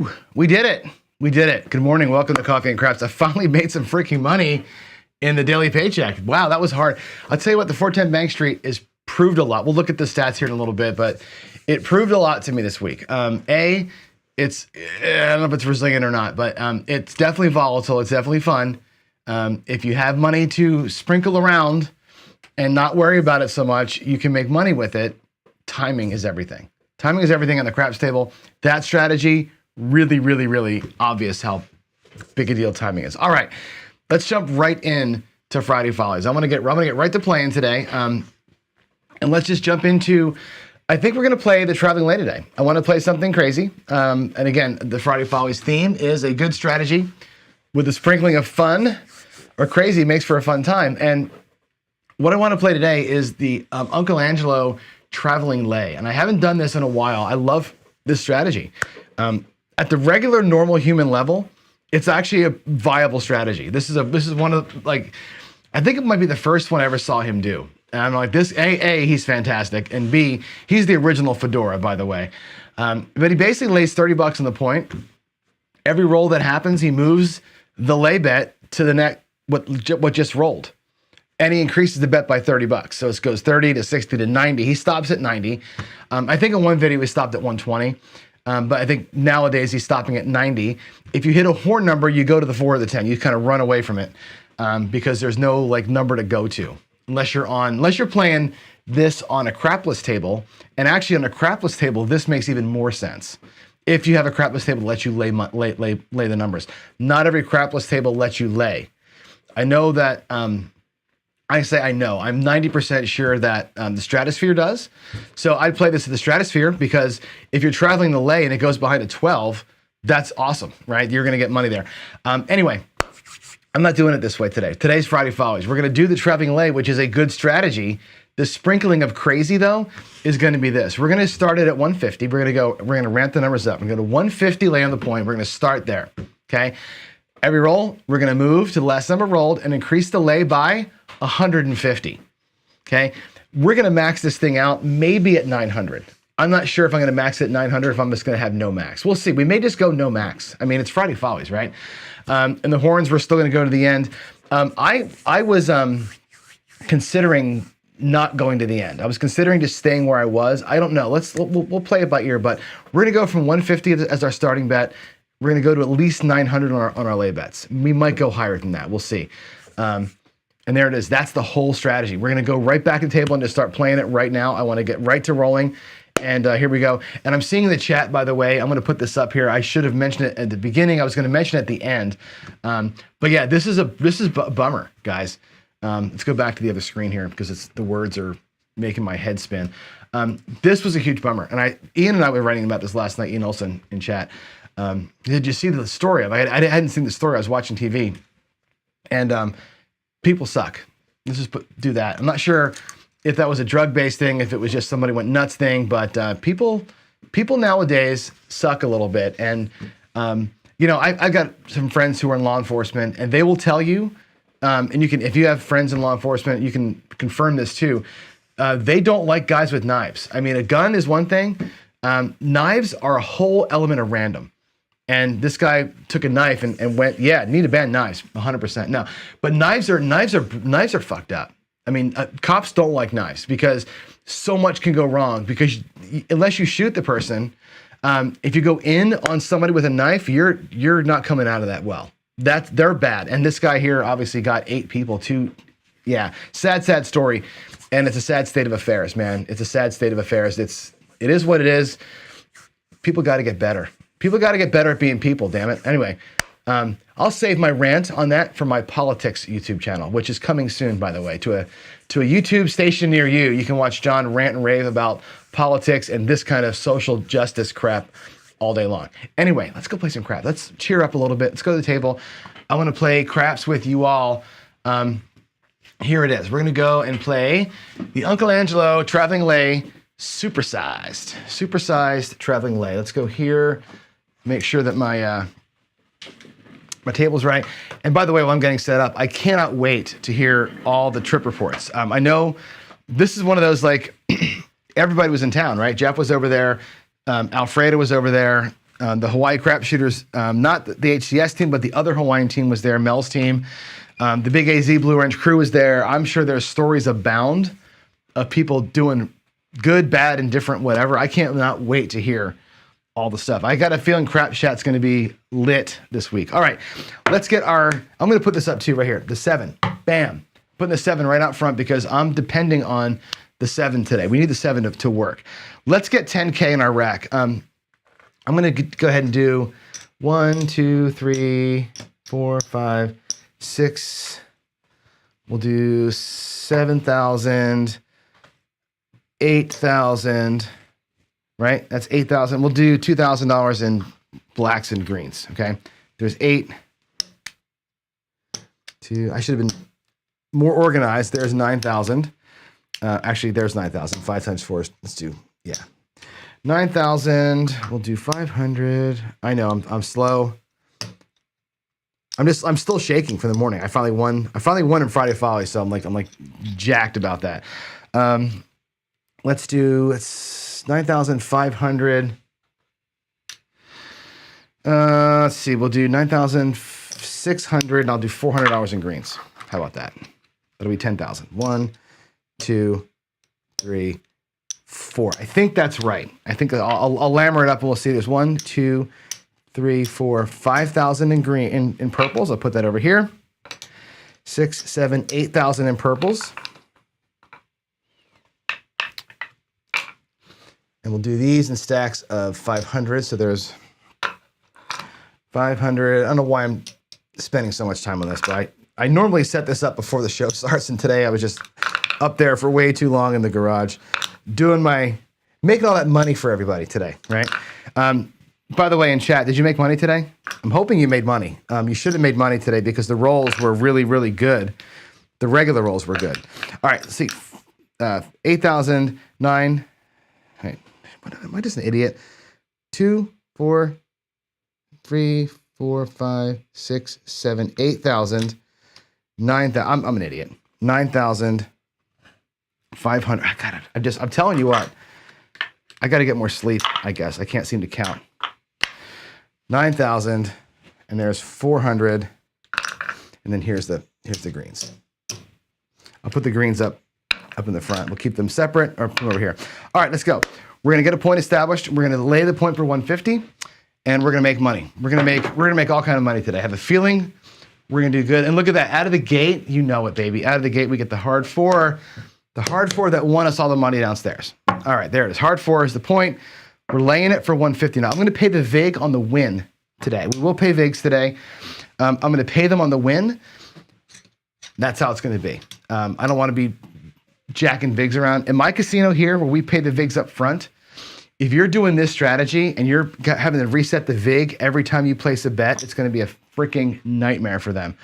Woo! We did it. We did it. Good morning. Welcome to Coffee and Craps. I finally made some freaking money in the daily paycheck. Wow, that was hard. I'll tell you what, the 410 Bank Street is proved a lot. We'll look at the stats here in a little bit, but it proved a lot to me this week. It's, I don't know if it's resilient or not, but it's definitely volatile. It's definitely fun. If you have money to sprinkle around and not worry about it so much, you can make money with it. Timing is everything. Timing is everything on the craps table. That strategy, really obvious how big a deal timing is. All right, let's jump right in to Friday Follies. I'm gonna get right to playing today. And let's just jump into, I think we're gonna play the Traveling Lay today. I wanna play something crazy. And again, the Friday Follies theme is a good strategy with a sprinkling of fun or crazy makes for a fun time. And what I wanna play today is the Uncle Angelo Traveling Lay. And I haven't done this in a while. I love this strategy. At the regular normal human level, it's actually a viable strategy. This is one of, like, I think it might be the first one I ever saw him do. And I'm like, this, A, he's fantastic, and B, he's the original Fedora, by the way. But he basically lays 30 bucks on the point. Every roll that happens, he moves the lay bet to the next, what just rolled. And he increases the bet by 30 bucks. So it goes 30 to 60 to 90. He stops at 90. I think in one video he stopped at 120. But I think nowadays he's stopping at 90. If you hit a horn number, you go to the 4 or the 10. You kind of run away from it because there's no like number to go to unless you're playing this on a crapless table. And actually on a crapless table, this makes even more sense. If you have a crapless table that lets you lay the numbers. Not every crapless table lets you lay. I know that, I know. I'm 90% sure that the Stratosphere does. So I'd play this at the Stratosphere because if you're traveling the lay and it goes behind a 12, that's awesome, right? You're going to get money there. Anyway, I'm not doing it this way today. Today's Friday Follies. We're going to do the traveling lay, which is a good strategy. The sprinkling of crazy, though, is going to be this. We're going to start it at 150. We're going to ramp the numbers up. We're going to go to 150, lay on the point. We're going to start there, okay? Every roll, we're going to move to the last number rolled and increase the lay by 150, okay? We're gonna max this thing out maybe at 900. I'm not sure if I'm gonna max it at 900 if I'm just gonna have no max. We'll see, we may just go no max. I mean, it's Friday Follies, right? And the horns, we're still gonna go to the end. I was considering not going to the end. I was considering just staying where I was. I don't know, we'll play it by ear, but we're gonna go from 150 as our starting bet. We're gonna go to at least 900 on our lay bets. We might go higher than that, we'll see. And there it is. That's the whole strategy. We're going to go right back to the table and just start playing it right now. I want to get right to rolling. And here we go. And I'm seeing the chat, by the way. I'm going to put this up here. I should have mentioned it at the beginning. I was going to mention it at the end. But yeah, this is a bummer, guys. Let's go back to the other screen here because the words are making my head spin. This was a huge bummer. And Ian and I were writing about this last night, Ian Olsen in chat. Did you see the story of it? I hadn't seen the story. I was watching TV. And people suck. Let's just do that. I'm not sure if that was a drug-based thing, if it was just somebody went nuts thing, but people nowadays suck a little bit. And you know, I've got some friends who are in law enforcement, and they will tell you, and you can, if you have friends in law enforcement, you can confirm this too. They don't like guys with knives. I mean, a gun is one thing. Knives are a whole element of random. And this guy took a knife and went, yeah, need to ban knives, 100%. No, but knives are fucked up. I mean, cops don't like knives because so much can go wrong. Because unless you shoot the person, if you go in on somebody with a knife, you're not coming out of that well. They're bad. And this guy here obviously got 8 people too. Yeah, sad story, and it's a sad state of affairs, man. It's a sad state of affairs. It is what it is. People got to get better. People got to get better at being people, damn it. Anyway, I'll save my rant on that for my politics YouTube channel, which is coming soon, by the way, to a YouTube station near you. You can watch John rant and rave about politics and this kind of social justice crap all day long. Anyway, let's go play some crap. Let's cheer up a little bit. Let's go to the table. I want to play craps with you all. Here it is. We're going to go and play the Uncle Angelo Traveling Lay Supersized Traveling Lay. Let's go here. Make sure that my table's right. And by the way, while I'm getting set up, I cannot wait to hear all the trip reports. I know this is one of those, like, everybody was in town, right? Jeff was over there. Alfredo was over there. The Hawaii crapshooters, not the HCS team, but the other Hawaiian team was there, Mel's team. The Big AZ Blue Orange crew was there. I'm sure there's stories abound of people doing good, bad, indifferent, whatever. I can't not wait to hear all the stuff. I got a feeling Crap Chat's going to be lit this week. All right, let's get I'm going to put this up too right here. The 7. Bam. Putting the 7 right out front because I'm depending on the 7 today. We need the 7 to work. Let's get 10K in our rack. I'm going to go ahead and do 1, 2, 3, 4, 5, 6. We'll do 7,000, 8,000, right? That's 8,000. We'll do $2,000 in blacks and greens, okay? There's 8. 2. I should have been more organized. There's 9,000. Actually, there's 9,000. 5 times 4 is, let's do, 9,000. We'll do 500. I know I'm slow. I'm still shaking from the morning. I finally won in Friday Follies, so I'm like jacked about that. Let's do 9,500. Let's see. We'll do 9,600, and I'll do $400 in greens. How about that? That'll be 10,000. 1, 2, 3, 4. I think that's right. I think I'll lammer it up and we'll see. There's 1, 2, 3, 4, 5,000 in green in purples. I'll put that over here. 6, 7, 8,000 in purples. And we'll do these in stacks of 500. So there's 500. I don't know why I'm spending so much time on this, but I normally set this up before the show starts, and today I was just up there for way too long in the garage making all that money for everybody today, right? By the way, in chat, did you make money today? I'm hoping you made money. You should have made money today because the rolls were really, really good. The regular rolls were good. All right, let's see. 8,000, 9. Wait, am I just an idiot? 2, 4, 3, 4, 5, 6, 7, 8,000, 9,000. I'm an idiot. 9,500. I got it. I'm telling you what. I got to get more sleep, I guess. I can't seem to count. 9,000, and there's 400, and then here's the greens. I'll put the greens up in the front. We'll keep them separate, or put them over here. All right, let's go. We're gonna get a point established. We're gonna lay the point for 150, and we're gonna make money. We're gonna make all kind of money today. I have a feeling we're gonna do good. And look at that, out of the gate, you know it, baby. Out of the gate, we get the hard 4. The hard 4 that won us all the money downstairs. All right, there it is. Hard 4 is the point. We're laying it for 150. Now, I'm going to pay the VIG on the win today. We will pay VIGs today. I'm going to pay them on the win. That's how it's going to be. I don't want to be jacking VIGs around. In my casino here, where we pay the VIGs up front, if you're doing this strategy and you're having to reset the VIG every time you place a bet, it's going to be a freaking nightmare for them.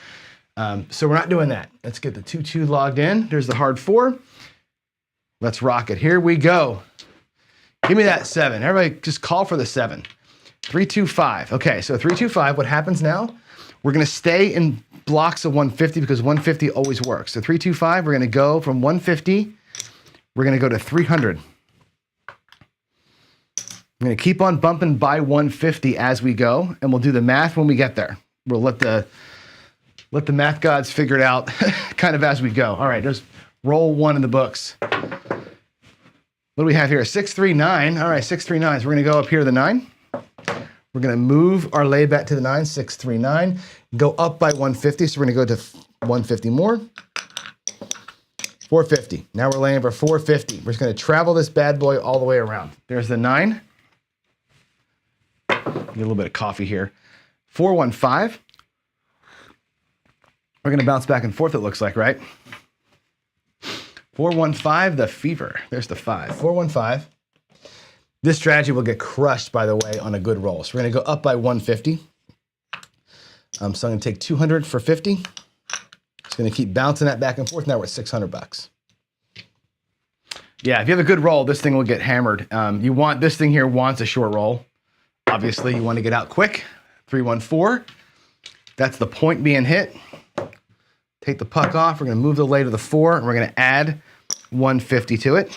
So we're not doing that. Let's get the 2-2 logged in. There's the hard 4. Let's rock it. Here we go. Give me that 7. Everybody just call for the 7. 3, 2, 5. Okay, so 3, 2, 5. What happens now? We're going to stay in blocks of 150 because 150 always works. So 3, 2, 5, we're going to go from 150. We're going to go to 300. I'm going to keep on bumping by 150 as we go, and we'll do the math when we get there. We'll let the math gods figure it out kind of as we go. All right, just roll 1 in the books. What do we have here? 639. All right, 639. So we're going to go up here to the 9. We're going to move our lay bet to the 9, 639. Go up by 150. So we're going to go to 150 more. 450. Now we're laying for 450. We're just going to travel this bad boy all the way around. There's the 9. Get a little bit of coffee here. 415. We're going to bounce back and forth, it looks like, right? 415, the fever. There's the 5. 415. This strategy will get crushed, by the way, on a good roll. So we're going to go up by 150. So I'm going to take 200 for 50. It's going to keep bouncing that back and forth. Now we're at $600. Yeah, if you have a good roll, this thing will get hammered. This thing here wants a short roll. Obviously, you want to get out quick. 314. That's the point being hit. Take the puck off. We're going to move the lay to the 4, and we're going to add 150 to it.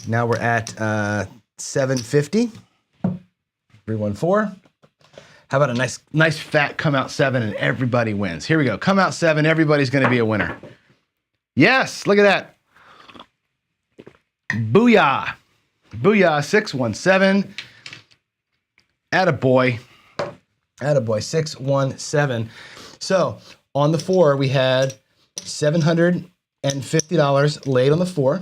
Now we're at 750. 314. How about a nice fat come out 7 and everybody wins? Here we go. Come out 7, everybody's going to be a winner. Yes, look at that. Booyah. Booyah, 617. Attaboy. Attaboy, 617. So on the 4, we had $750 laid on the 4.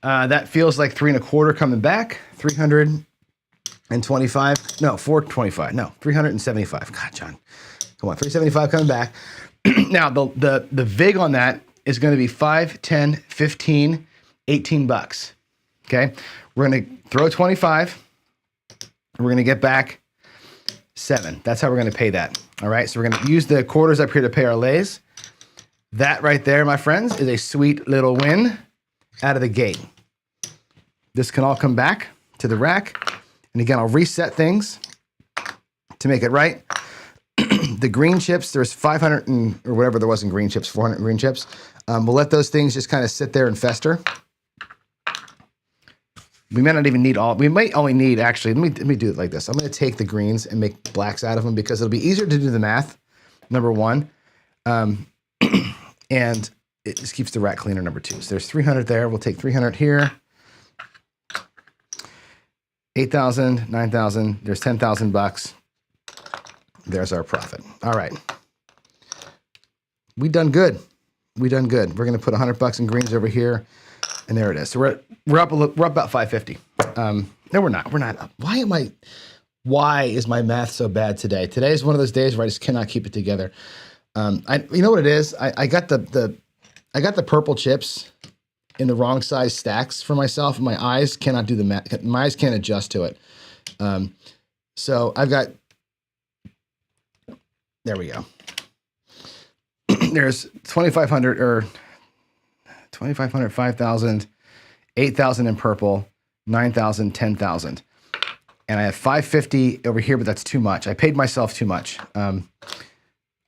That feels like 3 1/4 coming back. 325. No, 425. No, 375. God, John. Come on, 375 coming back. Now, the VIG on that is going to be 5, 10, 15, 18 bucks. Okay? We're going to throw 25. We're going to get back 7. That's how we're going to pay that. All right? So we're going to use the quarters up here to pay our lays. That right there, my friends, is a sweet little win out of the gate. This can all come back to the rack. And again, I'll reset things to make it right. The green chips, there's 500 or whatever there was in green chips, 400 green chips. We'll let those things just kind of sit there and fester. We may not even need all. We might only need, actually, let me do it like this. I'm going to take the greens and make blacks out of them because it'll be easier to do the math, number 1. And it just keeps the rack cleaner, number 2. So there's 300 there. We'll take 300 here. 8,000, 9,000. There's 10,000 bucks. There's our profit. All right. We done good. We done good. We're going to put 100 bucks in greens over here. And there it is. So we're up about 550. No, we're not. We're not up. Why is my math so bad today? Today is one of those days where I just cannot keep it together. You know what it is? I got the purple chips in the wrong size stacks for myself. My eyes cannot do the math. My eyes can't adjust to it. So I've got, there we go. There's 2,500 or 2,500, 5,000, 8,000 in purple, 9,000, 10,000. And I have 550 over here, but that's too much. I paid myself too much. I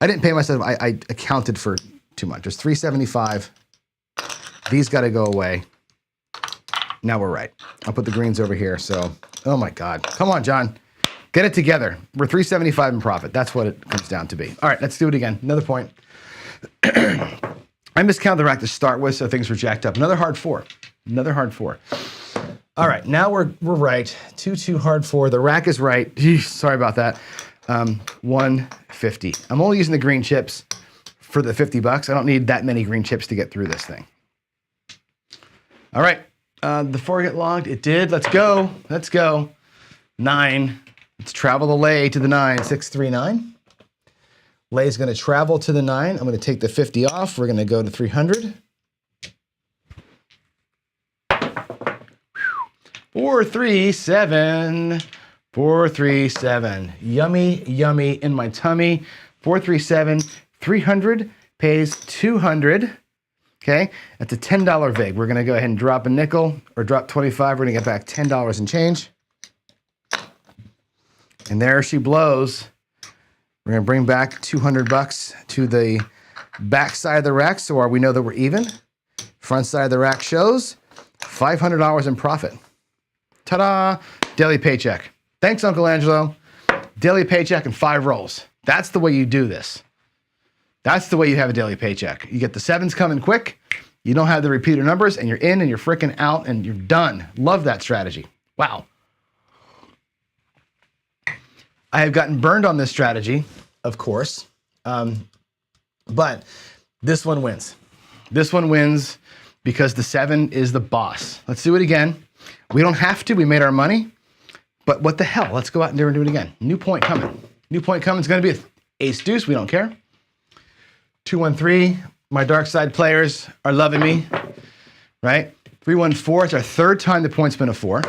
didn't pay myself. I accounted for too much. There's 375. These got to go away. Now we're right. I'll put the greens over here. So, oh my God. Come on, John. Get it together. We're 375 in profit. That's what it comes down to be. All right, let's do it again. Another point. I miscounted the rack to start with, so things were jacked up. Another hard 4. Another hard 4. All right, now we're right. 2 hard 4. The rack is right. Jeez, sorry about that. 150. I'm only using the green chips for the 50 bucks. I don't need that many green chips to get through this thing. All right, the 4 get logged. It did. Let's go. Let's go. 9. Let's travel the lay to the 9. 639. Lay's going to travel to the 9. I'm going to take the 50 off. We're going to go to 300. 437. 437. Yummy, yummy in my tummy. 437. 300 pays 200. Okay, that's a $10 VIG. We're going to go ahead and drop a nickel or drop 25. We're going to get back $10 and change. And there she blows. We're going to bring back 200 bucks to the back side of the rack so we know that we're even. Front side of the rack shows $500 in profit. Ta-da! Daily paycheck. Thanks, Uncle Angelo. Daily paycheck and 5 rolls. That's the way you do this. That's the way you have a daily paycheck. You get the 7s coming quick. You don't have the repeater numbers, and you're in and you're freaking out and you're done. Love that strategy. Wow. I have gotten burned on this strategy, of course, but this one wins. This one wins because the 7 is the boss. Let's do it again. We don't have to. We made our money, but what the hell? Let's go out and do it again. New point coming. New point coming. It's going to be an ace deuce. We don't care. 213. My dark side players are loving me, right? 314. It's our 3rd time the point's been a 4.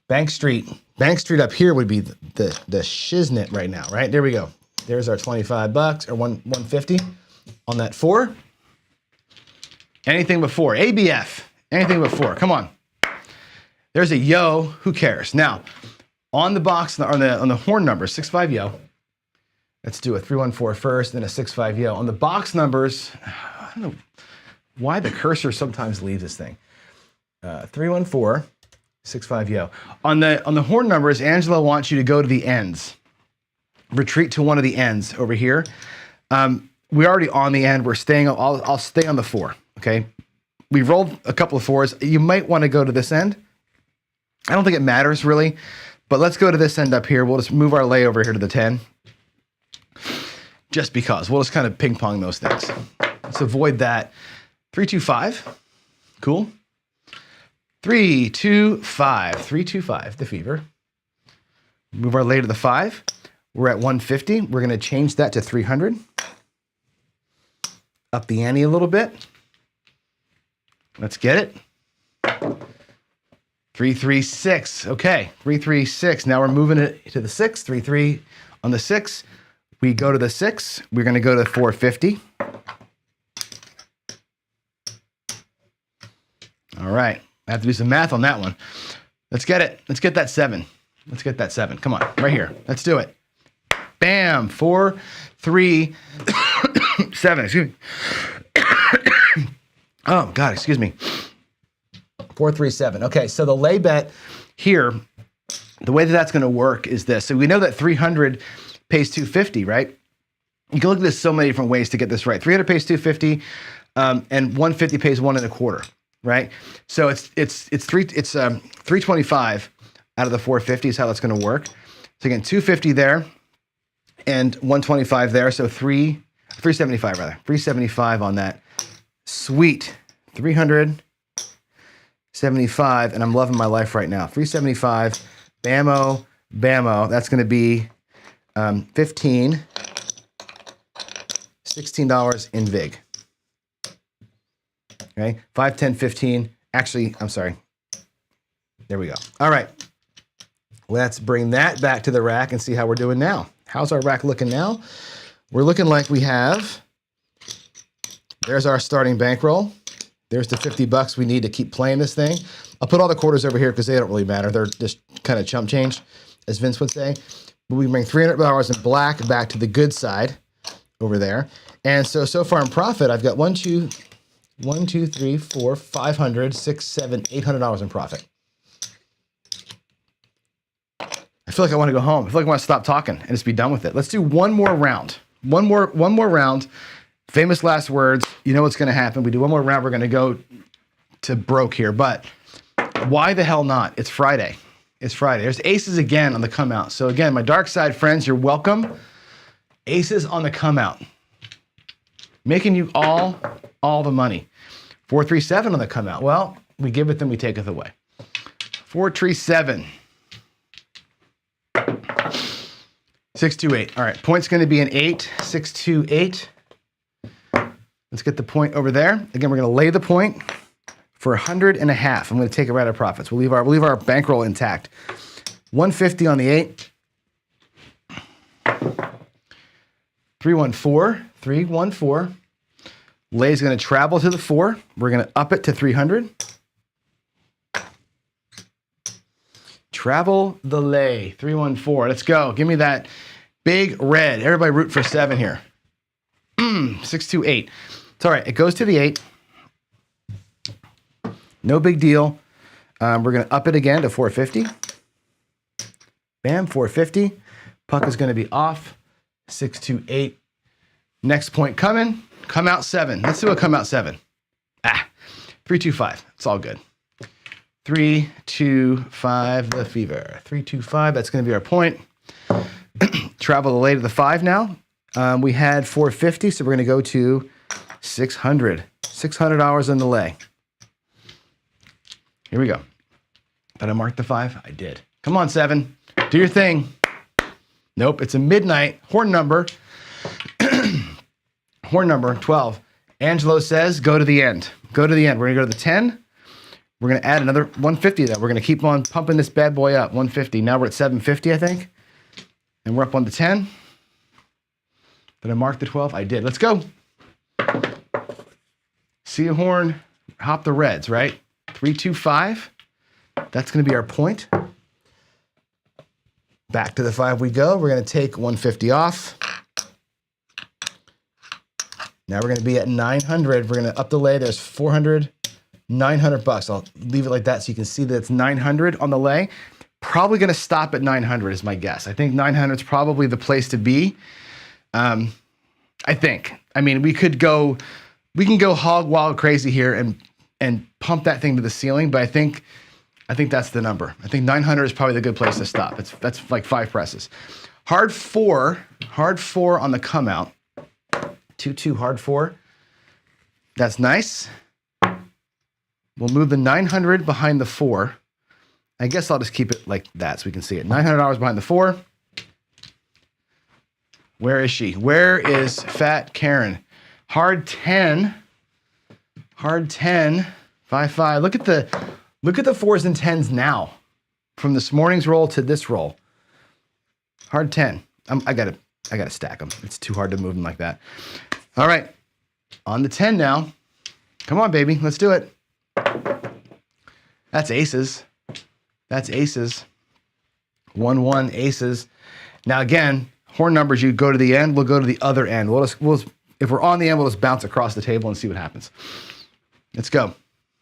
Bank Street. Bank Street up here would be the shiznit right now, right? There we go. There's our 25 bucks or 150 on that 4. Anything but 4. ABF. Anything but 4. Come on. There's a yo. Who cares? Now, on the box, on the horn number, 65 yo. Let's do a 314 first, then a 65 yo. On the box numbers, I don't know why the cursor sometimes leaves this thing. 314 65 yo. On the horn numbers, Angelo wants you to go to the ends. Retreat to one of the ends over here. We're already on the end. We're staying. I'll stay on the 4. Okay. We rolled a couple of 4s. You might want to go to this end. I don't think it matters really, but let's go to this end up here. We'll just move our lay over here to the 10. Just because. We'll just kind of ping pong those things. Let's avoid that. 325. Cool. 325. 325. The fever. Move our lay to the 5. We're at 150. We're going to change that to 300. Up the ante a little bit. Let's get it. 336. Okay, 336. Now we're moving it to the 6. 33 on the 6. We go to the 6. We're going to go to 450. All right. I have to do some math on that one. Let's get it. Let's get that 7. Let's get that 7. Come on, right here. Let's do it. Bam. 4, 3, 7. Excuse me. Oh, God, excuse me. 437. Okay, so the lay bet here, the way that that's going to work is this. So we know that 300 pays 250, right? You can look at this so many different ways to get this right. 300 pays 250, and 150 pays 1 1/4, right? So it's 325 out of the 450 is how that's going to work. So again, 250 there and 125 there. So 375 rather. 375 on that. Sweet. 375, and I'm loving my life right now. 375, bammo, bammo. That's going to be $16 in VIG. Okay, 5, 10, 15. Actually, I'm sorry. There we go. All right. Let's bring that back to the rack and see how we're doing now. How's our rack looking now? We're looking like we have, there's our starting bankroll. There's the $50 we need to keep playing this thing. I'll put all the quarters over here because they don't really matter. They're just kind of chump change, as Vince would say. But we bring $300 in black back to the good side over there. And so far in profit, I've got 1, 2, 3, 4, 500, 6, 7, $800 in profit. I feel like I want to go home. I feel like I want to stop talking and just be done with it. Let's do one more round. One more round. Famous last words. You know what's going to happen. We do one more round. We're going to go to broke here. But why the hell not? It's Friday. It's Friday. There's aces again on the come out. So again, my dark side friends, you're welcome. Aces on the come out. Making you all the money. 437 on the come out. Well, we give it, then we take it away. 437. 628. All right, point's going to be an 8. 628. Let's get the point over there. Again, we're going to lay the point for 100.5. I'm going to take it right out of profits. We'll leave our bankroll intact. 150 on the 8. 314. 314. Lay's going to travel to the 4. We're going to up it to 300. Travel the lay. 314. Let's go. Give me that big red. Everybody root for 7 here. 628. It's all right. It goes to the 8. No big deal. We're going to up it again to 450. Bam, 450. Puck is going to be off. 628. Next point coming. Come out 7. Let's do a come out 7. 325. It's all good. 325, the fever. 325. That's going to be our point. Travel the lay to the 5 now. We had 450, so we're going to go to 600. $600 in the lay. Here we go. Did I mark the 5? I did. Come on, 7. Do your thing. Nope, it's a midnight. Horn number. Horn number 12. Angelo says, go to the end. Go to the end. We're going to go to the 10. We're going to add another 150 though. We're going to keep on pumping this bad boy up. 150. Now we're at 750, I think. And we're up on the 10. Did I mark the 12? I did. Let's go. See a horn. Hop the reds, right? 325. That's going to be our point. Back to the 5 we go. We're going to take 150 off. Now we're going to be at 900. We're going to up the lay. There's 400, $900. I'll leave it like that so you can see that it's 900 on the lay. Probably going to stop at 900 is my guess. I think 900 is probably the place to be. I think. I mean, we can go hog wild crazy here and pump that thing to the ceiling, but I think that's the number. I think 900 is probably the good place to stop. That's like 5 presses. Hard four on the come out. 2-2 hard 4. That's nice. We'll move the 900 behind the 4. I guess I'll just keep it like that so we can see it. $900 behind the 4. Where is she? Where is Fat Karen? Hard 10. Hard 10. 5-5. Look at the 4s and 10s now. From this morning's roll to this roll. Hard 10. I gotta stack them. It's too hard to move them like that. All right. On the 10 now. Come on, baby. Let's do it. That's aces. That's aces. 1-1 aces. Now again, horn numbers, you go to the end, we'll go to the other end. If we're on the end, we'll just bounce across the table and see what happens. Let's go.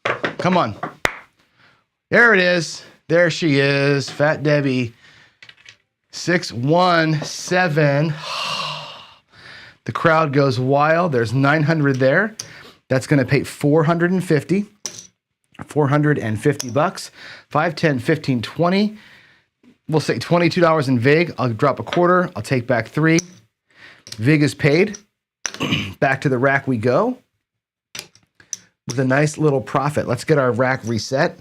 Come on. There it is. There she is. Fat Debbie. 6-1-7. The crowd goes wild. There's 900 there. That's going to pay 450. $450. 5, 10, 15, 20. We'll say $22 in VIG. I'll drop a quarter. I'll take back 3. VIG is paid. Back to the rack we go with a nice little profit. Let's get our rack reset.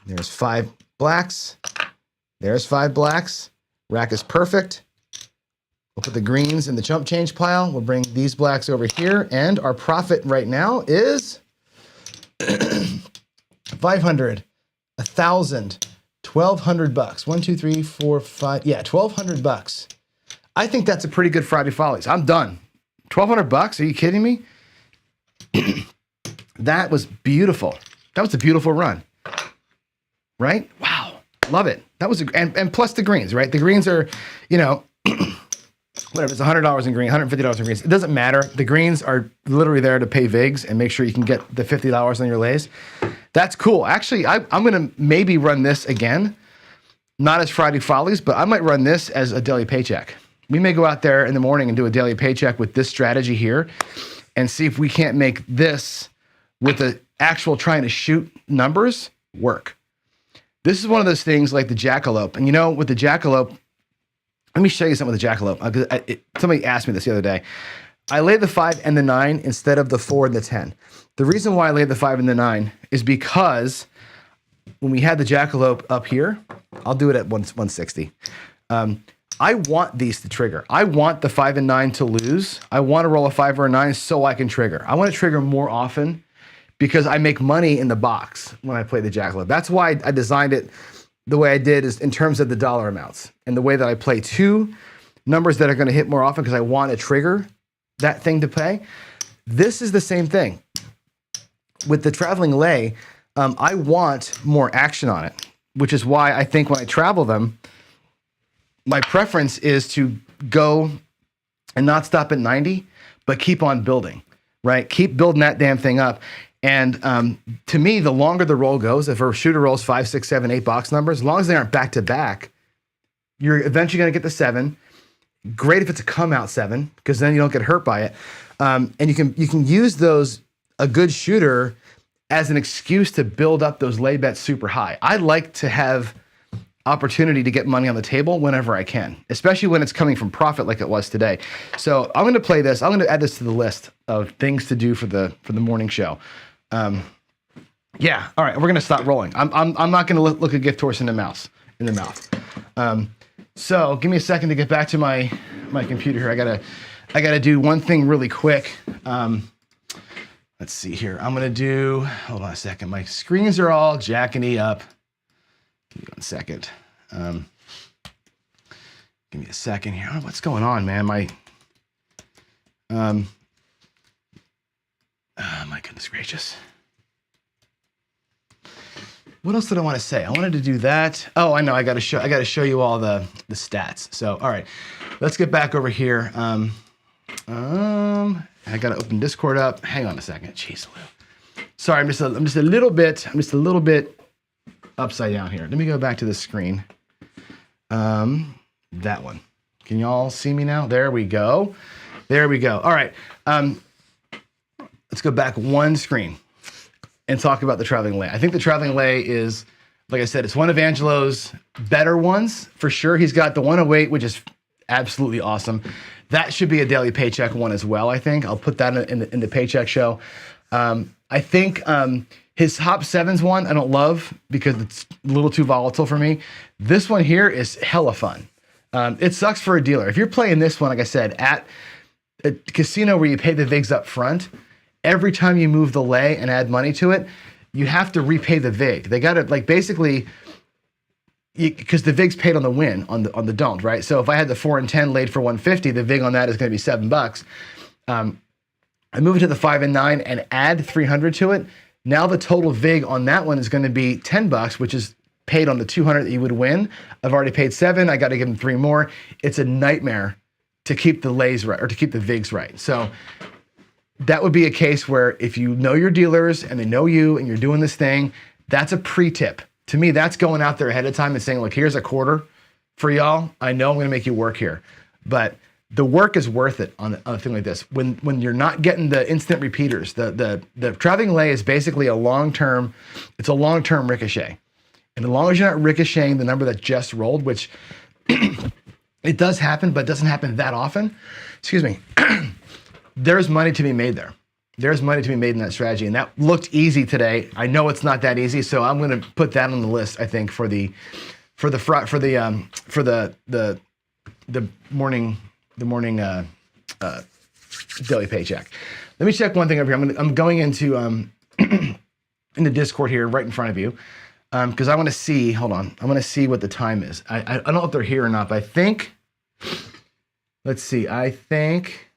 There's 5 blacks. There's 5 blacks. Rack is perfect. We'll put the greens in the chump change pile. We'll bring these blacks over here. And our profit right now is 500, 1,000, $1,200. 1, 2, 3, 4, 5. Yeah, $1,200. I think that's a pretty good Friday Follies. I'm done. $1,200? Are you kidding me? That was beautiful. That was a beautiful run. Right? Wow. Love it. That was and plus the greens, right? The greens are, whatever, it's $100 in green, $150 in greens. It doesn't matter. The greens are literally there to pay VIGs and make sure you can get the $50 on your lays. That's cool. Actually, I'm going to maybe run this again. Not as Friday Follies, but I might run this as a daily paycheck. We may go out there in the morning and do a daily paycheck with this strategy here and see if we can't make this with the actual trying to shoot numbers work. This is one of those things like the jackalope. And with the jackalope, let me show you something with the jackalope. Somebody asked me this the other day. I laid the 5 and the 9 instead of the 4 and the 10. The reason why I laid the 5 and the 9 is because when we had the jackalope up here, I'll do it at 160. I want these to trigger. I want the 5 and 9 to lose. I want to roll a 5 or a 9 so I can trigger. I want to trigger more often because I make money in the box when I play the jackalope. That's why I designed it the way I did, is in terms of the dollar amounts and the way that I play 2 numbers that are going to hit more often because I want to trigger that thing to pay. This is the same thing. With the traveling lay, I want more action on it, which is why I think when I travel them, my preference is to go and not stop at 90, but keep on building, right? Keep building that damn thing up. And to me, the longer the roll goes, if a shooter rolls 5, 6, 7, 8 box numbers, as long as they aren't back to back, you're eventually going to get the 7. Great if it's a come out 7, because then you don't get hurt by it. And you can use a good shooter as an excuse to build up those lay bets super high. I like to have opportunity to get money on the table whenever I can, especially when it's coming from profit like it was today. So I'm going to play this. I'm going to add this to the list of things to do for the morning show. Yeah. All right. We're going to stop rolling. I'm not going to look a gift horse in the mouth. So give me a second to get back to my computer here. I gotta do one thing really quick. Let's see here. I'm going to do, hold on a second. My screens are all jackety up. Give me 1 second. Give me a second here. What's going on, man? My goodness gracious. What else did I want to say? I wanted to do that. Oh, I know. I got to show you all the stats. So, all right, let's get back over here. I got to open Discord up. Hang on a second. Jeez, Lou. Sorry, I'm just a little bit upside down here. Let me go back to the screen. That one. Can y'all see me now? There we go. There we go. All right. Let's go back one screen and talk about the traveling lay. I think the traveling lay is, like I said, it's one of Angelo's better ones for sure. He's got the 108, which is absolutely awesome. That should be a daily paycheck one as well, I think. I'll put that in the paycheck show. I think his Hop Sevens one I don't love because it's a little too volatile for me. This one here is hella fun. It sucks for a dealer. If you're playing this one, like I said, at a casino where you pay the VIGs up front, every time you move the lay and add money to it, you have to repay the VIG. They got to, like, basically, because the VIG's paid on the win, on the don't, right? So if I had the 4 and 10 laid for 150, the VIG on that is going to be $7. I move it to the 5 and 9 and add 300 to it. Now the total VIG on that one is going to be $10, which is paid on the 200 that you would win. I've already paid 7. I got to give him 3 more. It's a nightmare to keep the lays right, or to keep the VIGs right. So that would be a case where if you know your dealers and they know you and you're doing this thing, that's a pre-tip. To me, that's going out there ahead of time and saying, look, here's a quarter for y'all. I know I'm going to make you work here. But the work is worth it on a thing like this. When you're not getting the instant repeaters, the traveling lay is basically a long-term ricochet. And as long as you're not ricocheting the number that just rolled, which it does happen, but it doesn't happen that often, excuse me, there's money to be made there. There's money to be made in that strategy. And that looked easy today. I know it's not that easy, so I'm going to put that on the list, I think, for the morning daily paycheck. Let me check one thing over here. I'm going into into Discord here right in front of you because I want to see. Hold on, I want to see what the time is. I don't know if they're here or not, but I think. Let's see. I think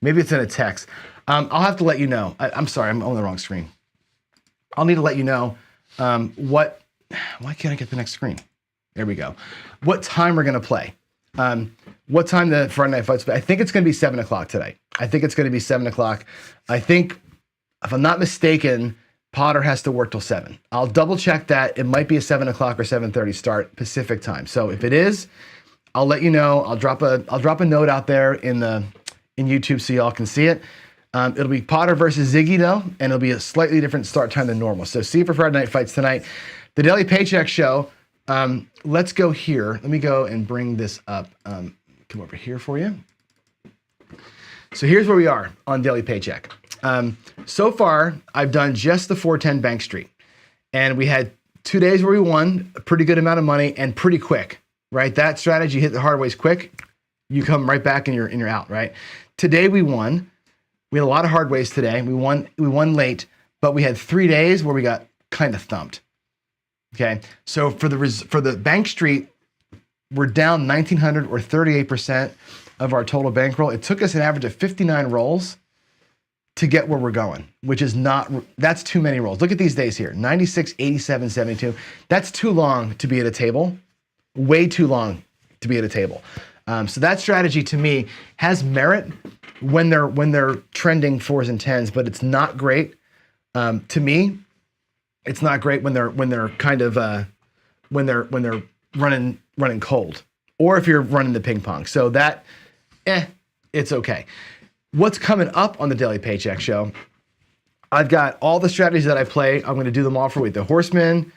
maybe it's in a text. I'll have to let you know. I'm sorry, I'm on the wrong screen. I'll need to let you know what. Why can't I get the next screen? There we go. What time we're gonna play? What time the Friday Night Fights? I think it's going to be 7 o'clock today. I think it's going to be 7 o'clock. I think, if I'm not mistaken, Potter has to work till 7. I'll double check that. It might be a 7 o'clock or 7:30 start Pacific time. So if it is, I'll let you know. I'll drop a note out there in YouTube so y'all can see it. It'll be Potter versus Ziggy though, and it'll be a slightly different start time than normal. So see you for Friday Night Fights tonight. The Daily Paycheck Show. Let's go here. Let me go and bring this up. Come over here for you. So here's where we are on Daily Paycheck. So far, I've done just the 410 Bank Street. And we had 2 days where we won a pretty good amount of money and pretty quick, right? That strategy, hit the hard ways quick, you come right back and you're out, right? Today we won. We had a lot of hard ways today. We won late, but we had 3 days where we got kind of thumped. Okay, so for the Bank Street, we're down 1,900 or 38% of our total bankroll. It took us an average of 59 rolls to get where we're going, which is that's too many rolls. Look at these days here, 96, 87, 72. That's too long to be at a table, way too long to be at a table. So that strategy to me has merit when they're trending 4s and 10s, but it's not great to me. It's not great when they're kind of when they're running cold, or if you're running the ping pong. So that, it's okay. What's coming up on the Daily Paycheck Show? I've got all the strategies that I play. I'm going to do them all for you. The Horseman,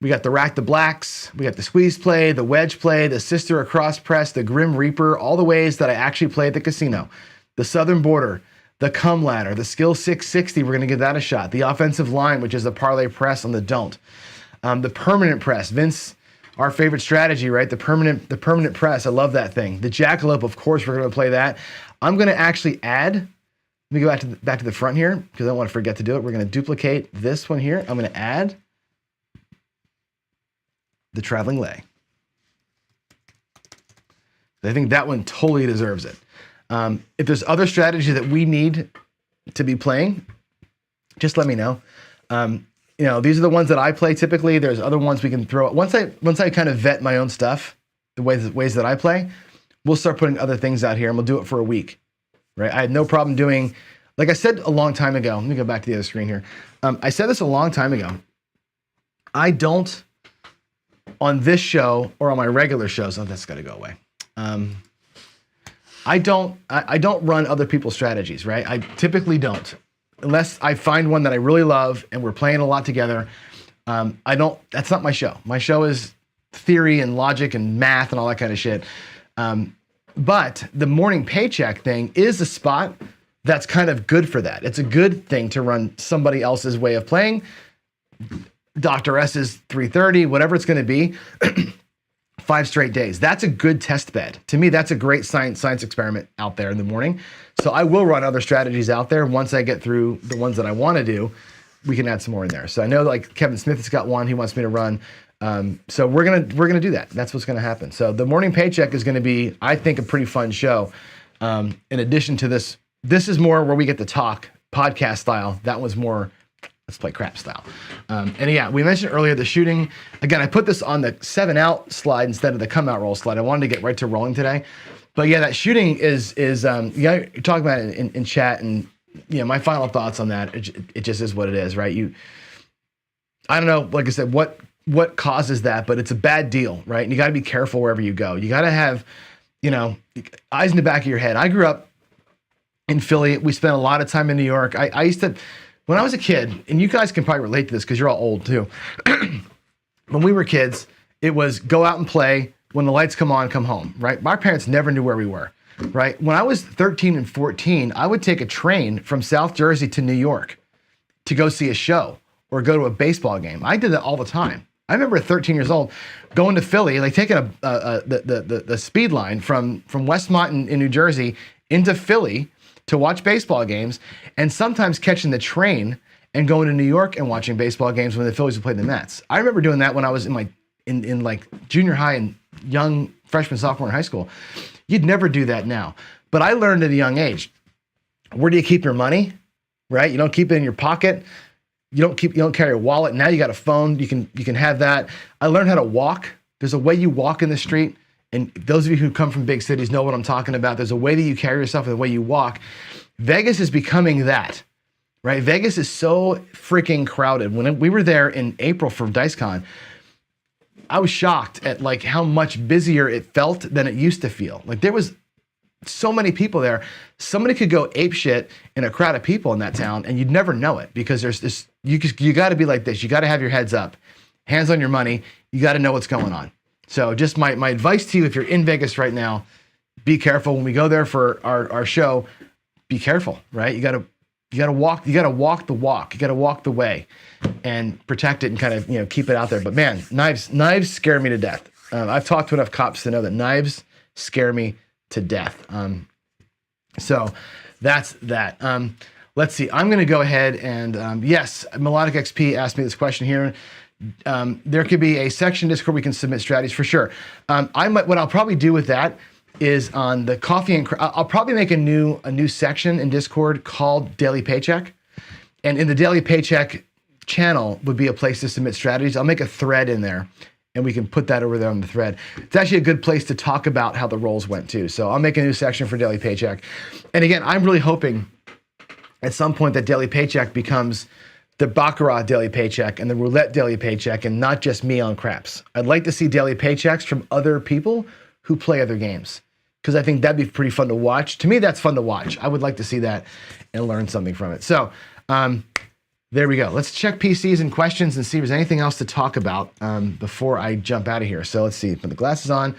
we got the Rack the Blacks, we got the Squeeze play, the Wedge play, the Sister Across Press, the Grim Reaper, all the ways that I actually play at the casino. The Southern Border, the Come Ladder, the Skill 660, we're going to give that a shot. The Offensive Line, which is the Parlay Press on the Don't. The Permanent Press, Vince, our favorite strategy, right? The permanent press, I love that thing. The Jackalope, of course, we're going to play that. I'm going to actually add, let me go back to the front here, because I don't want to forget to do it. We're going to duplicate this one here. I'm going to add the Traveling Lay. I think that one totally deserves it. If there's other strategies that we need to be playing, just let me know. These are the ones that I play typically. There's other ones we can throw. Once I kind of vet my own stuff, the ways that I play, we'll start putting other things out here, and we'll do it for a week, right? I had no problem doing Like I said a long time ago, let me go back to the other screen here. I said this a long time ago. I don't, on this show or on my regular shows, that's got to go away. I don't run other people's strategies, right? I typically don't, unless I find one that I really love and we're playing a lot together. That's not my show. My show is theory and logic and math and all that kind of shit. But the morning paycheck thing is a spot that's kind of good for that. It's a good thing to run somebody else's way of playing. Dr. S's 3:30, whatever it's going to be, 5 straight days. That's a good test bed. To me, that's a great science experiment out there in the morning. So I will run other strategies out there. Once I get through the ones that I want to do, we can add some more in there. So I know like Kevin Smith has got one he wants me to run. So we're gonna do that. That's what's gonna happen. So the morning paycheck is gonna be, I think, a pretty fun show. In addition to this is more where we get to talk podcast style. That was more let's play crap style. And yeah, we mentioned earlier the shooting. Again, I put this on the 7 out slide instead of the come out roll slide. I wanted to get right to rolling today. But yeah, that shooting is you're talking about it in chat, and my final thoughts on that. It just is what it is, right? I don't know, like I said, what causes that, but it's a bad deal, right? And you got to be careful wherever you go. You got to have, eyes in the back of your head. I grew up in Philly. We spent a lot of time in New York. I used to, when I was a kid, and you guys can probably relate to this because you're all old too. When we were kids, it was go out and play. When the lights come on, come home, right? My parents never knew where we were, right? When I was 13 and 14, I would take a train from South Jersey to New York to go see a show or go to a baseball game. I did that all the time. I remember at 13 years old going to Philly, like taking the speed line from Westmont in New Jersey into Philly to watch baseball games, and sometimes catching the train and going to New York and watching baseball games when the Phillies would play the Mets. I remember doing that when I was in like junior high and young freshman, sophomore in high school. You'd never do that now. But I learned at a young age, where do you keep your money, right? You don't keep it in your pocket. You don't carry a wallet. Now you got a phone. You can have that. I learned how to walk. There's a way you walk in the street. And those of you who come from big cities know what I'm talking about. There's a way that you carry yourself and the way you walk. Vegas is becoming that, right? Vegas is so freaking crowded. When we were there in April for DiceCon, I was shocked at like how much busier it felt than it used to feel. Like there was so many people there. Somebody could go ape shit in a crowd of people in that town and you'd never know it because there's this, you got to be like this. You got to have your heads up, hands on your money. You got to know what's going on. So just my advice to you, if you're in Vegas right now, be careful when we go there for our show. Be careful, right? You got to walk the walk. You got to walk the way and protect it and kind of, keep it out there. But man, knives scare me to death. I've talked to enough cops to know that knives scare me to death. So that's that. Let's see. I'm going to go ahead and yes, Melodic XP asked me this question here. There could be a section in Discord we can submit strategies for sure. What I'll probably do with that is on the coffee and I'll probably make a new section in Discord called Daily Paycheck, and in the Daily Paycheck channel would be a place to submit strategies. I'll make a thread in there, and we can put that over there on the thread. It's actually a good place to talk about how the rolls went too. So I'll make a new section for Daily Paycheck, and again, I'm really hoping at some point that Daily Paycheck becomes the Baccarat Daily Paycheck and the Roulette Daily Paycheck, and not just me on craps. I'd like to see Daily Paychecks from other people who play other games, because I think that'd be pretty fun to watch. To me, that's fun to watch. I would like to see that and learn something from it. So there we go. Let's check PCs and questions and see if there's anything else to talk about before I jump out of here. So let's see. Put the glasses on.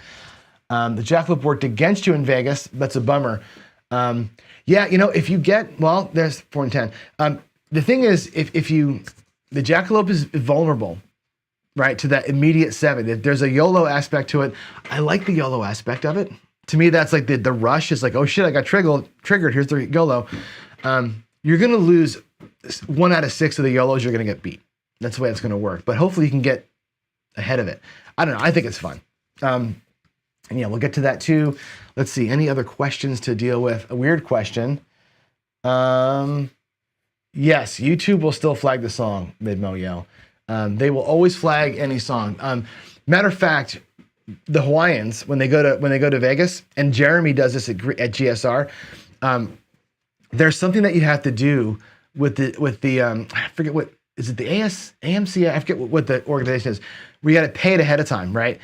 The jackalope worked against you in Vegas. That's a bummer. Yeah, if you get, well, there's 4 and 10. The thing is, the jackalope is vulnerable, right, to that immediate 7. There's a YOLO aspect to it. I like the YOLO aspect of it. To me, that's like the rush is like, oh shit, I got triggered. Here's the YOLO. You're going to lose 1 out of 6 of the YOLOs. You're going to get beat. That's the way it's going to work. But hopefully you can get ahead of it. I don't know. I think it's fun. And yeah, we'll get to that too. Let's see. Any other questions to deal with? A weird question. Yes, YouTube will still flag the song, Midmo Yo. They will always flag any song. Matter of fact, the Hawaiians, when they go to Vegas, and Jeremy does this at GSR, there's something that you have to do with the I forget what is it, the AMC, I forget what the organization is, where you got to pay it ahead of time, right?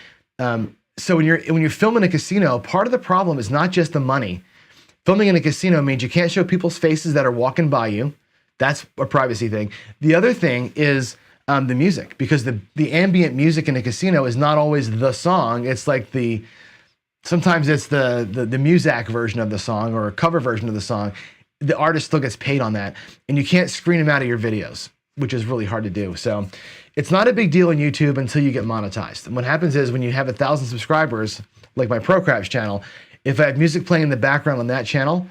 So when you're filming a casino, part of the problem is not just the money. Filming in a casino means you can't show people's faces that are walking by you. That's a privacy thing. The other thing is the music, because the ambient music in a casino is not always the song. It's like sometimes it's the Muzak version of the song or a cover version of the song. The artist still gets paid on that, and you can't screen them out of your videos, which is really hard to do. So it's not a big deal on YouTube until you get monetized. And what happens is when you have 1,000 subscribers, like my Pro Craps channel, if I have music playing in the background on that channel,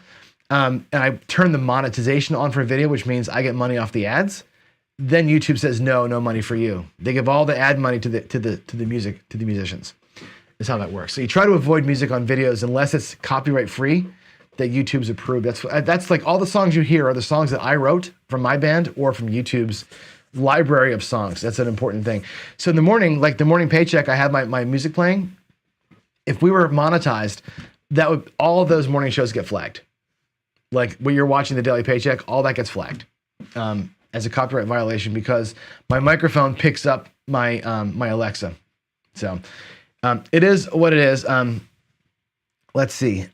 and I turn the monetization on for a video, which means I get money off the ads, then YouTube says no money for you. They give all the ad money to the musicians. That's how that works. So you try to avoid music on videos unless it's copyright free, that YouTube's approved. That's like all the songs you hear are the songs that I wrote from my band or from YouTube's library of songs. That's an important thing. So in the morning, like the morning paycheck, I have my music playing. If we were monetized, all of those morning shows get flagged. Like when you're watching the Daily Paycheck, all that gets flagged as a copyright violation because my microphone picks up my my Alexa. So it is what it is. Let's see.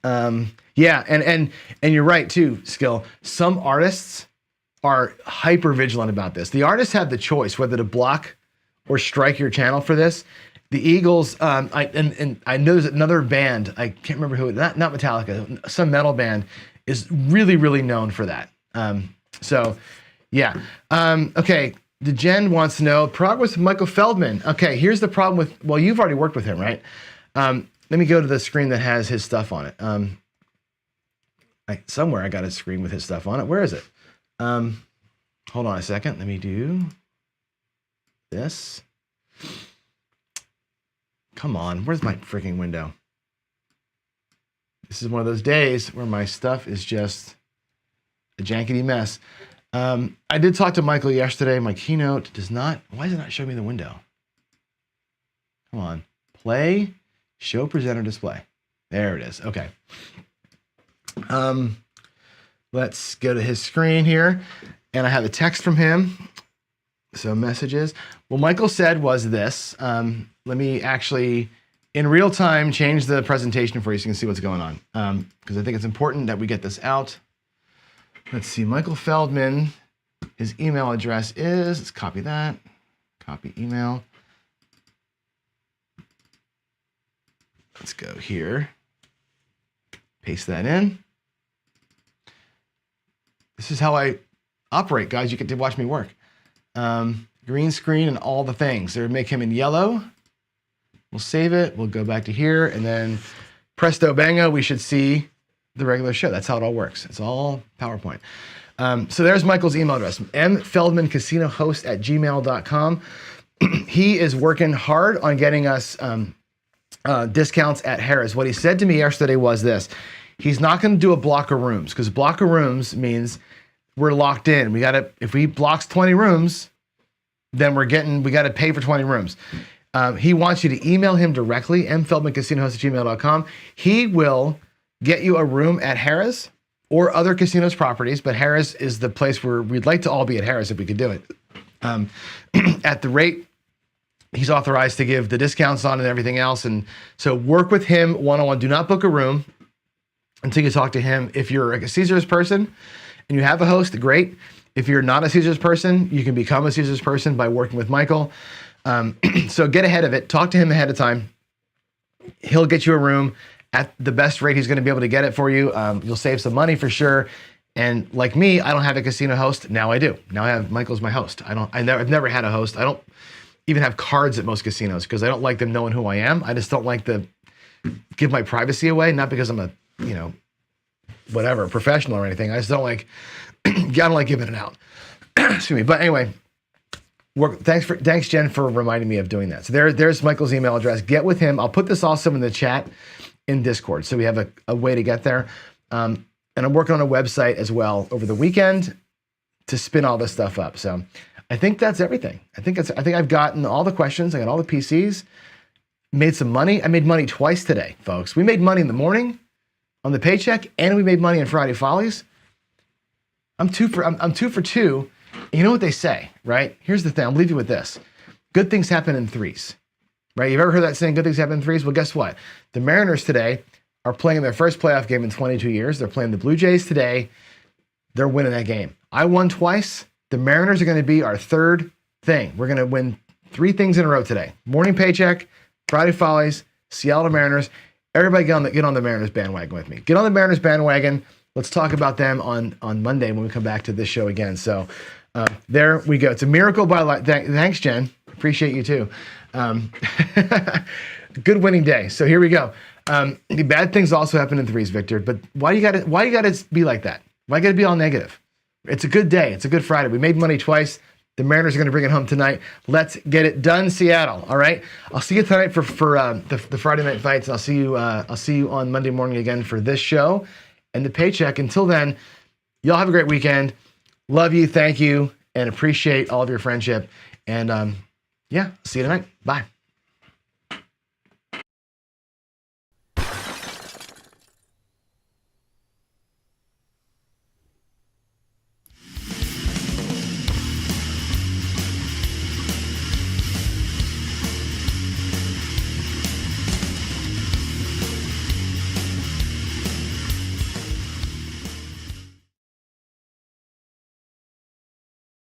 Yeah, and you're right too, Skill. Some artists are hyper vigilant about this. The artists have the choice whether to block or strike your channel for this. The Eagles, I know there's another band. I can't remember who. Not Metallica. Some metal band is really known for that. So, yeah. Okay. The Jen wants to know progress with Michael Feldman. Okay. Here's the problem with. Well, you've already worked with him, right? Let me go to the screen that has his stuff on it. Somewhere I got a screen with his stuff on it. Where is it? Hold on a second. Let me do this. Come on, where's my freaking window? This is one of those days where my stuff is just a jankety mess. I did talk to Michael yesterday. My keynote does not, why does it not show me the window? Come on, play, show presenter display. There it is, okay. Let's go to his screen here. And I have a text from him. So messages. What Michael said was this. Let me actually, in real time, change the presentation for you so you can see what's going on. Because I think it's important that we get this out. Let's see, Michael Feldman, his email address is, let's copy that. Copy email. Let's go here. Paste that in. This is how I operate, guys. You get to watch me work. Green screen and all the things. So make him in yellow. We'll save it. We'll go back to here. And then presto bango, we should see the regular show. That's how it all works. It's all PowerPoint. So there's Michael's email address, mfeldmancasinohost@gmail.com. He is working hard on getting us discounts at Harrah's. What he said to me yesterday was this. He's not going to do a block of rooms because block of rooms means we're locked in. If he blocks 20 rooms, then we got to pay for 20 rooms. He wants you to email him directly, mfeldmancasinohost@gmail.com. He will get you a room at Harrah's or other casinos properties, but Harrah's is the place where we'd like to all be at Harrah's if we could do it. At the rate he's authorized to give the discounts on and everything else. And so work with him one-on-one. Do not book a room until you talk to him. If you're a Caesars person and you have a host, great. If you're not a Caesars person, you can become a Caesars person by working with Michael. So get ahead of it. Talk to him ahead of time. He'll get you a room at the best rate he's going to be able to get it for you. You'll save some money for sure. And like me, I don't have a casino host. Now I do. Now I have Michael's my host. I've never had a host. I don't even have cards at most casinos because I don't like them knowing who I am. I just don't like to give my privacy away. Not because I'm a, professional or anything. I just don't like, I don't like giving it out. Excuse me. But anyway, thanks Jen for reminding me of doing that. So there's Michael's email address. Get with him. I'll put this also in the chat in Discord. So we have a way to get there. And I'm working on a website as well over the weekend to spin all this stuff up. So I think that's everything. I think I've gotten all the questions. I got all the PCs, made some money. I made money twice today, folks. We made money in the morning on the paycheck and we made money on Friday Follies. I'm two for two. You know what they say, right? Here's the thing. I'll leave you with this. Good things happen in threes, right? You've ever heard that saying, good things happen in threes? Well, guess what? The Mariners today are playing their first playoff game in 22 years. They're playing the Blue Jays today. They're winning that game. I won twice. The Mariners are going to be our third thing. We're going to win 3 things in a row today. Morning Paycheck, Friday Follies, Seattle Mariners. Everybody get on the Mariners bandwagon with me. Get on the Mariners bandwagon. Let's talk about them on Monday when we come back to this show again. So there we go. It's a miracle by life. Thanks, Jen. Appreciate you too. Good winning day. So here we go. The bad things also happen in threes, Victor. But why you gotta be like that? Why you gotta be all negative? It's a good day. It's a good Friday. We made money twice. The Mariners are going to bring it home tonight. Let's get it done, Seattle. All right. I'll see you tonight for the Friday night fights. I'll see you on Monday morning again for this show and the paycheck. Until then, y'all have a great weekend. Love you, thank you, and appreciate all of your friendship. And see you tonight. Bye.